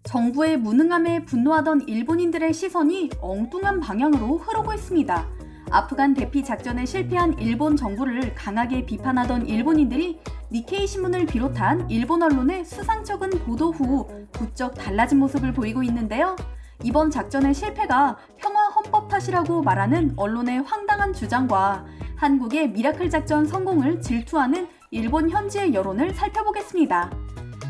정부의 무능함에 분노하던 일본인들의 시선이 엉뚱한 방향으로 흐르고 있습니다. 아프간 대피 작전에 실패한 일본 정부를 강하게 비판하던 일본인들이 니케이 신문을 비롯한 일본 언론의 수상쩍은 보도 후 부쩍 달라진 모습을 보이고 있는데요. 이번 작전의 실패가 평화 헌법 탓이라고 말하는 언론의 황당한 주장과 한국의 미라클 작전 성공을 질투하는 일본 현지의 여론을 살펴보겠습니다.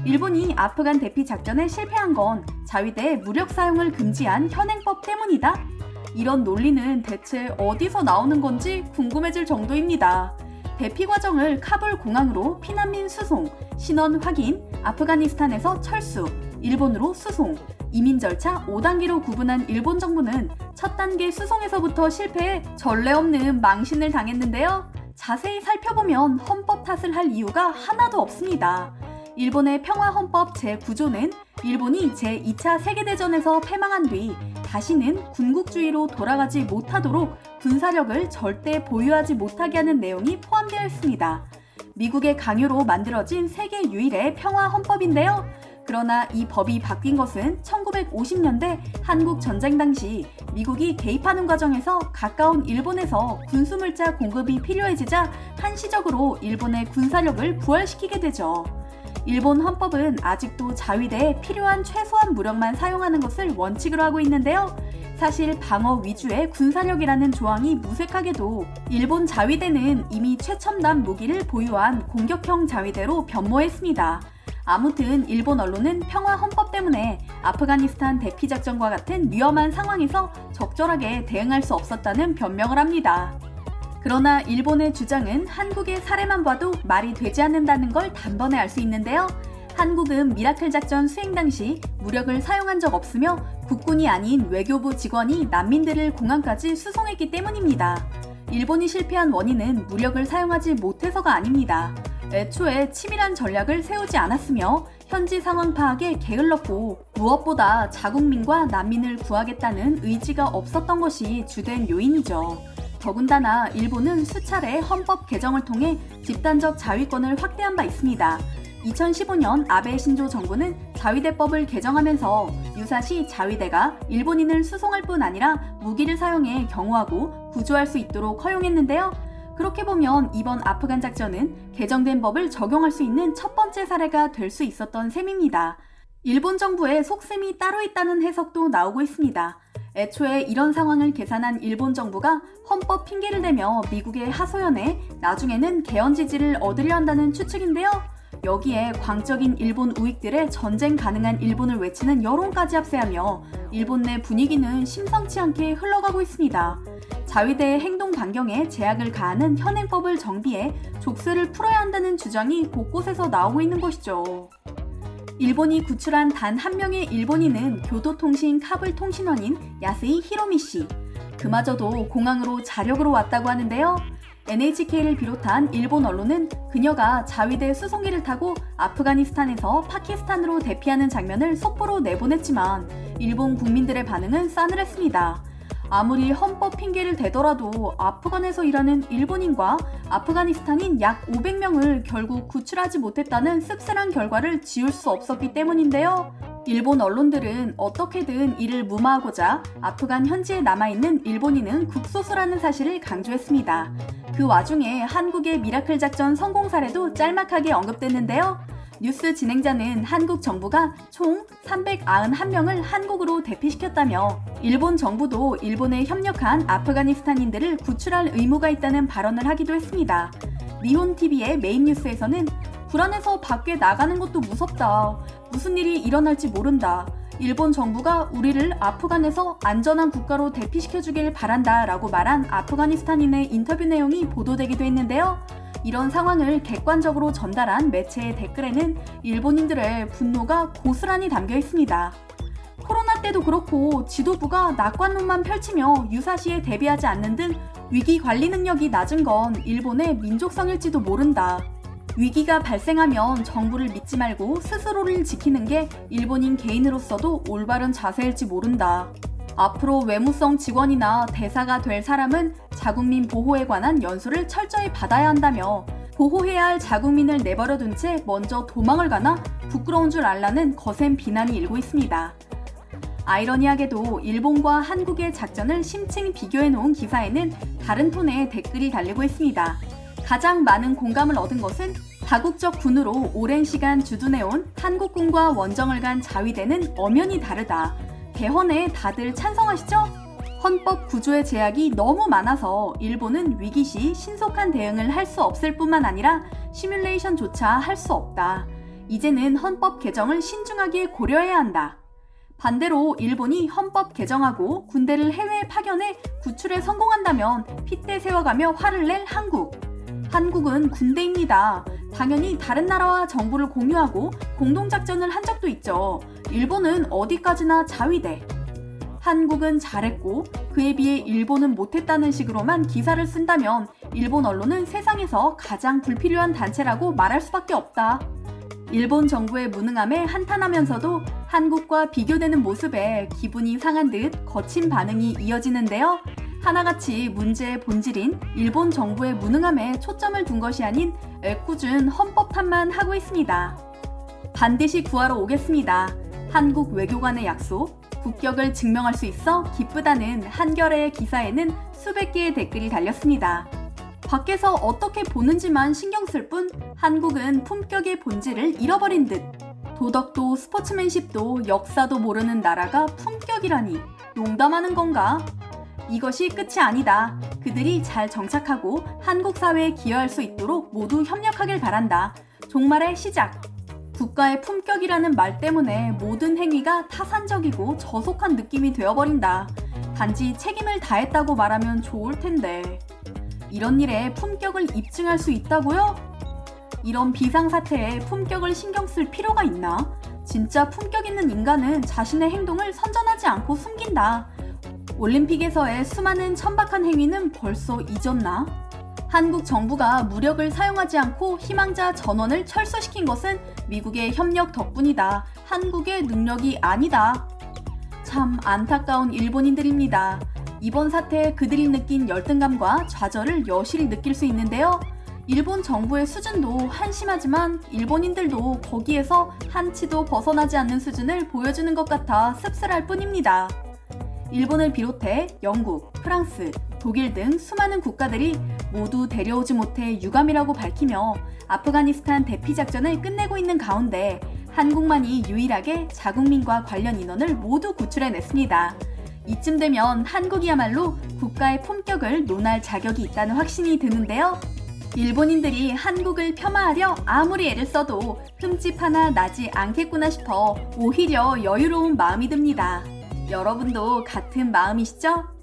일본이 아프간 대피 작전에 실패한 건 자위대의 무력 사용을 금지한 현행법 때문이다. 이런 논리는 대체 어디서 나오는 건지 궁금해질 정도입니다. 대피 과정을 카불 공항으로 피난민 수송, 신원 확인, 아프가니스탄에서 철수, 일본으로 수송, 이민 절차 5단계로 구분한 일본 정부는 첫 단계 수송에서부터 실패해 전례 없는 망신을 당했는데요. 자세히 살펴보면 헌법 탓을 할 이유가 하나도 없습니다. 일본의 평화헌법 제9조는 일본이 제2차 세계대전에서 패망한 뒤 다시는 군국주의로 돌아가지 못하도록 군사력을 절대 보유하지 못하게 하는 내용이 포함되어 있습니다. 미국의 강요로 만들어진 세계 유일의 평화헌법인데요. 그러나 이 법이 바뀐 것은 1950년대 한국 전쟁 당시 미국이 개입하는 과정에서 가까운 일본에서 군수물자 공급이 필요해지자 한시적으로 일본의 군사력을 부활시키게 되죠. 일본 헌법은 아직도 자위대에 필요한 최소한 무력만 사용하는 것을 원칙으로 하고 있는데요. 사실 방어 위주의 군사력이라는 조항이 무색하게도 일본 자위대는 이미 최첨단 무기를 보유한 공격형 자위대로 변모했습니다. 아무튼 일본 언론은 평화 헌법 때문에 아프가니스탄 대피 작전과 같은 위험한 상황에서 적절하게 대응할 수 없었다는 변명을 합니다. 그러나 일본의 주장은 한국의 사례만 봐도 말이 되지 않는다는 걸 단번에 알 수 있는데요. 한국은 미라클 작전 수행 당시 무력을 사용한 적 없으며 국군이 아닌 외교부 직원이 난민들을 공항까지 수송했기 때문입니다. 일본이 실패한 원인은 무력을 사용하지 못해서가 아닙니다. 애초에 치밀한 전략을 세우지 않았으며 현지 상황 파악에 게을렀고 무엇보다 자국민과 난민을 구하겠다는 의지가 없었던 것이 주된 요인이죠. 더군다나 일본은 수차례 헌법 개정을 통해 집단적 자위권을 확대한 바 있습니다. 2015년 아베 신조 정부는 자위대법을 개정하면서 유사시 자위대가 일본인을 수송할 뿐 아니라 무기를 사용해 경호하고 구조할 수 있도록 허용했는데요. 그렇게 보면 이번 아프간 작전은 개정된 법을 적용할 수 있는 첫 번째 사례가 될 수 있었던 셈입니다. 일본 정부의 속셈이 따로 있다는 해석도 나오고 있습니다. 애초에 이런 상황을 계산한 일본 정부가 헌법 핑계를 대며 미국의 하소연에 나중에는 개헌 지지를 얻으려 한다는 추측인데요. 여기에 광적인 일본 우익들의 전쟁 가능한 일본을 외치는 여론까지 합세하며 일본 내 분위기는 심상치 않게 흘러가고 있습니다. 자위대의 행동 반경에 제약을 가하는 현행법을 정비해 족쇄를 풀어야 한다는 주장이 곳곳에서 나오고 있는 것이죠. 일본이 구출한 단 한 명의 일본인은 교도통신 카불 통신원인 야스이 히로미 씨. 그마저도 공항으로 자력으로 왔다고 하는데요. NHK를 비롯한 일본 언론은 그녀가 자위대 수송기를 타고 아프가니스탄에서 파키스탄으로 대피하는 장면을 속보로 내보냈지만 일본 국민들의 반응은 싸늘했습니다. 아무리 헌법 핑계를 대더라도 아프간에서 일하는 일본인과 아프가니스탄인 약 500명을 결국 구출하지 못했다는 씁쓸한 결과를 지울 수 없었기 때문인데요. 일본 언론들은 어떻게든 이를 무마하고자 아프간 현지에 남아있는 일본인은 극소수라는 사실을 강조했습니다. 그 와중에 한국의 미라클 작전 성공 사례도 짤막하게 언급됐는데요. 뉴스 진행자는 한국 정부가 총 391명을 한국으로 대피시켰다며 일본 정부도 일본에 협력한 아프가니스탄인들을 구출할 의무가 있다는 발언을 하기도 했습니다. 니혼TV의 메인 뉴스에서는 불안해서 밖에 나가는 것도 무섭다. 무슨 일이 일어날지 모른다. 일본 정부가 우리를 아프간에서 안전한 국가로 대피시켜주길 바란다 라고 말한 아프가니스탄인의 인터뷰 내용이 보도되기도 했는데요. 이런 상황을 객관적으로 전달한 매체의 댓글에는 일본인들의 분노가 고스란히 담겨 있습니다. 코로나 때도 그렇고 지도부가 낙관론만 펼치며 유사시에 대비하지 않는 등 위기 관리 능력이 낮은 건 일본의 민족성일지도 모른다. 위기가 발생하면 정부를 믿지 말고 스스로를 지키는 게 일본인 개인으로서도 올바른 자세일지 모른다. 앞으로 외무성 직원이나 대사가 될 사람은 자국민 보호에 관한 연수를 철저히 받아야 한다며 보호해야 할 자국민을 내버려둔 채 먼저 도망을 가나 부끄러운 줄 알라는 거센 비난이 일고 있습니다. 아이러니하게도 일본과 한국의 작전을 심층 비교해놓은 기사에는 다른 톤의 댓글이 달리고 있습니다. 가장 많은 공감을 얻은 것은 다국적 군으로 오랜 시간 주둔해온 한국군과 원정을 간 자위대는 엄연히 다르다. 대헌에 다들 찬성하시죠? 헌법 구조의 제약이 너무 많아서 일본은 위기 시 신속한 대응을 할 수 없을 뿐만 아니라 시뮬레이션조차 할 수 없다. 이제는 헌법 개정을 신중하게 고려해야 한다. 반대로 일본이 헌법 개정하고 군대를 해외에 파견해 구출에 성공한다면 핏대 세워가며 화를 낼 한국. 한국은 군대입니다. 당연히 다른 나라와 정보를 공유하고 공동작전을 한 적도 있죠. 일본은 어디까지나 자위대. 한국은 잘했고 그에 비해 일본은 못했다는 식으로만 기사를 쓴다면 일본 언론은 세상에서 가장 불필요한 단체라고 말할 수밖에 없다. 일본 정부의 무능함에 한탄하면서도 한국과 비교되는 모습에 기분이 상한 듯 거친 반응이 이어지는데요. 하나같이 문제의 본질인 일본 정부의 무능함에 초점을 둔 것이 아닌 애꿎은 헌법 탓만 하고 있습니다. 반드시 구하러 오겠습니다. 한국 외교관의 약속. 국격을 증명할 수 있어 기쁘다는 한겨레의 기사에는 수백 개의 댓글이 달렸습니다. 밖에서 어떻게 보는지만 신경 쓸 뿐 한국은 품격의 본질을 잃어버린 듯. 도덕도 스포츠맨십도 역사도 모르는 나라가 품격이라니 농담하는 건가? 이것이 끝이 아니다. 그들이 잘 정착하고 한국 사회에 기여할 수 있도록 모두 협력하길 바란다. 종말의 시작. 국가의 품격이라는 말 때문에 모든 행위가 타산적이고 저속한 느낌이 되어버린다. 단지 책임을 다했다고 말하면 좋을 텐데. 이런 일에 품격을 입증할 수 있다고요? 이런 비상사태에 품격을 신경 쓸 필요가 있나? 진짜 품격 있는 인간은 자신의 행동을 선전하지 않고 숨긴다. 올림픽에서의 수많은 천박한 행위는 벌써 잊었나? 한국 정부가 무력을 사용하지 않고 희망자 전원을 철수시킨 것은 미국의 협력 덕분이다. 한국의 능력이 아니다. 참 안타까운 일본인들입니다. 이번 사태에 그들이 느낀 열등감과 좌절을 여실히 느낄 수 있는데요. 일본 정부의 수준도 한심하지만 일본인들도 거기에서 한치도 벗어나지 않는 수준을 보여주는 것 같아 씁쓸할 뿐입니다. 일본을 비롯해 영국, 프랑스, 독일 등 수많은 국가들이 모두 데려오지 못해 유감이라고 밝히며 아프가니스탄 대피 작전을 끝내고 있는 가운데 한국만이 유일하게 자국민과 관련 인원을 모두 구출해냈습니다. 이쯤 되면 한국이야말로 국가의 품격을 논할 자격이 있다는 확신이 드는데요. 일본인들이 한국을 폄하하려 아무리 애를 써도 흠집 하나 나지 않겠구나 싶어 오히려 여유로운 마음이 듭니다. 여러분도 같은 마음이시죠?